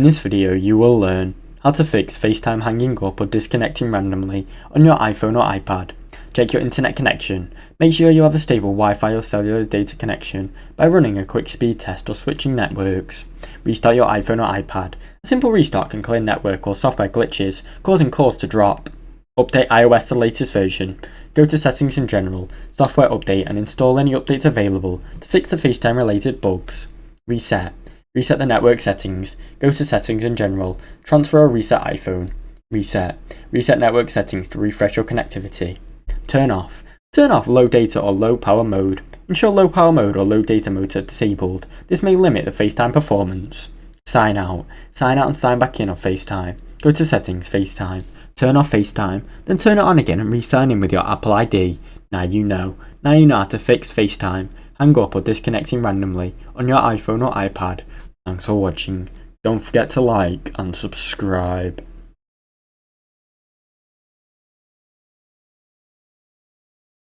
In this video you will learn how to fix FaceTime hanging up or disconnecting randomly on your iPhone or iPad. Check your internet connection. Make sure you have a stable Wi-Fi or cellular data connection by running a quick speed test or switching networks. Restart your iPhone or iPad. A simple restart can clear network or software glitches, causing calls to drop. Update iOS to the latest version. Go to Settings in General, Software Update, and install any updates available to fix the FaceTime related bugs. Reset. Reset the network settings. Go to Settings in General, transfer or reset iPhone. Reset. Reset network settings to refresh your connectivity. Turn off. Turn off low data or low power mode. Ensure low power mode or low data modes are disabled. This may limit the FaceTime performance. Sign out. Sign out and sign back in on FaceTime. Go to Settings, FaceTime. Turn off FaceTime, then turn it on again and re-sign in with your Apple ID. Now you know. Now you know how to fix FaceTime, hang up or disconnecting randomly on your iPhone or iPad. Thanks for watching. Don't forget to like and subscribe.